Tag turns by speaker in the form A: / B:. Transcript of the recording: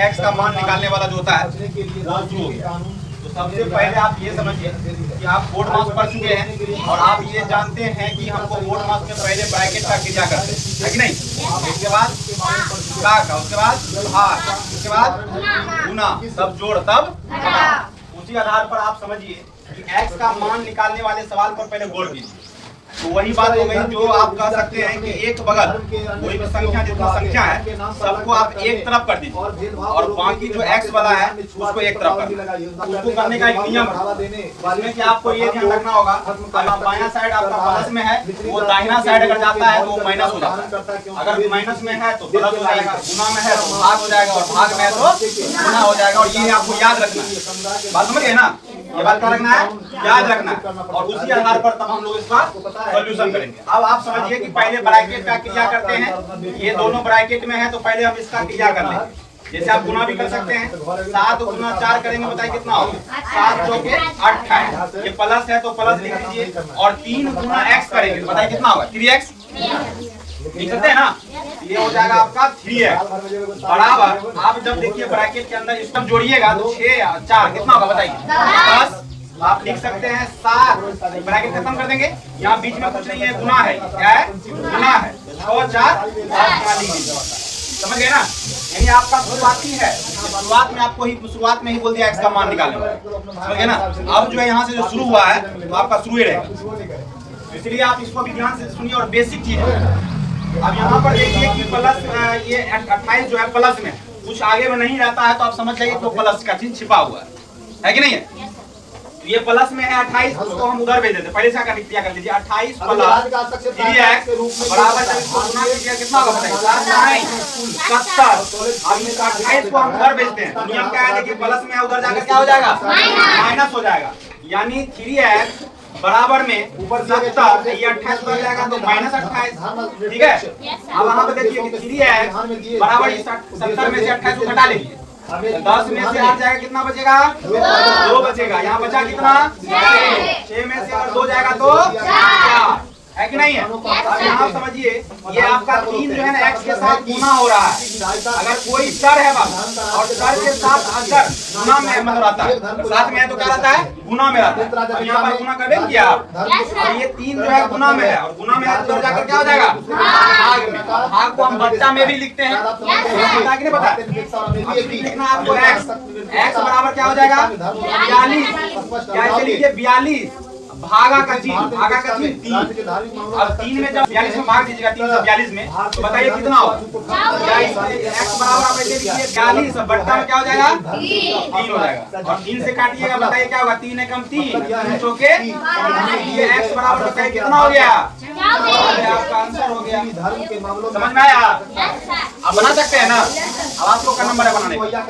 A: X का मान निकालने वाला जो होता है वो शुरू हो गया। तो सबसे पहले आप ये समझिए कि आप बोर्ड मास पढ़ चुके हैं और आप ये जानते हैं कि हमको बोर्ड मास में पहले ब्रैकेट का क्रिया करते हैं, है कि नहीं? उसके बाद का, उसके बाद भाग, उसके बाद गुना, तब जोड़, तब घटा। उसी आधार पर आप समझिए कि एक्स का मान निकालने वाले सवाल पर पहले गौर कीजिए। तो वही बात हो गई जो आप कह सकते हैं कि एक बगल कोई भी संख्या जितना संख्या है सबको आप एक तरफ कर दीजिए और बाकी जो एक्स वाला है उसको एक तरफ कर दीजिए। उसको करने का एक नियम है कि आपको ये ध्यान रखना होगा, अगर बायां साइड आपका प्लस में है वो दाहिना साइड अगर जाता है तो वो माइनस हो जाता है। अगर माइनस में है तो प्लस हो जाएगा, गुना में है तो भाग हो जाएगा और भाग में है तो गुना हो जाएगा। और ये आपको याद रखना है, बात समझ गए ना? ये बात क्या रखना है, याद रखना है और उसी आधार पर तब हम लोग इसका सॉल्यूशन करेंगे। अब आप समझिए कि पहले ब्रैकेट का क्रिया करते हैं, ये दोनों ब्रैकेट में है तो पहले हम इसका क्रिया कर लेंगे। जैसे आप गुना भी कर सकते हैं, 7 गुना 4 करेंगे, बताइए कितना होगा? 7 चौके 28। ये प्लस है तो प्लस लिख लीजिए और 3 गुना एक्स करेंगे, बताइए कितना होगा? 3x लिख सकते हैं ना? ये हो जाएगा आपका 3x बराबर। आप जब देखिए ब्रैकेट के अंदर इसको जोड़िएगा तो 6 और 4 कितना होगा बताइए? 10। आप लिख सकते हैं 7, ब्रैकेट खत्म कर देंगे। यहाँ बीच में कुछ नहीं है, गुना है। क्या है? गुना है। 6 4 समझ गए ना? यानी आपका शुरुआती है, शुरुआत में आपको ही शुरुआत में ही बोल दिया एक्स का मान निकालने वाला, समझ गए ना? अब जो है यहाँ से जो शुरू हुआ है तो आपका शुरू ही रहेगा, इसलिए आप इसको भी ध्यान से सुनिए और बेसिक चीज है। अब यहाँ पर देखिए कि प्लस ये 28 जो है प्लस में कुछ आगे में नहीं रहता है तो आप समझ जाइए तो प्लस का चिन्ह छिपा हुआ है कि नहीं है? तो ये प्लस में है 28, उसको हम उधर भेज देते। पहले से क्रिया कर लीजिए, 28 प्लस 3x बराबर जब इसको गुना कीजिए कितना होगा बताइए? 70। अब इस 28 को हम उधर भेजते हैं, नियम क्या है देखिए, प्लस में है उधर जाकर क्या हो जाएगा? माइनस हो जाएगा। यानी 3x बराबर में ऊपर 70, ये 28 बन जाएगा तो माइनस 28, ठीक है? अब वहाँ पे देखिए कि 3x बराबर 70 में से 28 को घटा लीजिए, 10 में से आ जाएगा कितना बचेगा? 2 बचेगा। यहाँ बचा कितना? 6 में से अगर 2 जाएगा तो 4, है कि नहीं है? अब यहाँ समझिए ये आपका 3 जो है ना एक्स के साथ गुना हो रहा है। अगर कोई चर है बस और चर के साथ अचर गुना में मतलब आता है, साथ में है तो क्या रहता है? गुना में रहता है। अब यहाँ पर गुना कर किया और ये 3 जो है गुना में है और गुना में है तो जाकर क्या हो जाएगा? भाग में। भाग को हम बच्चा में भी लिखते हैं, पता कि नहीं पता? लिखना आपको एक्स बराबर क्या हो जाएगा? 42। कैसे लिखिए? 42 भागा का चिन्ह, भागा का चिन्ह 3। अब 3 में जब 42 में भाग दीजिएगा 342 में तो बताइए कितना होगा? एक्स बराबर आप ऐसे लिखिए 42 बट्टा में क्या हो जाएगा? 3 हो जाएगा और 3 से काटिएगा, बताइए क्या होगा? 3 एकम 3, 3 चौके। ये एक्स बराबर बताइए कितना हो गया? आपका आंसर हो गया। समझ में आया? आप बना सकते हैं ना? अब आपको क्या नंबर है बनाने का?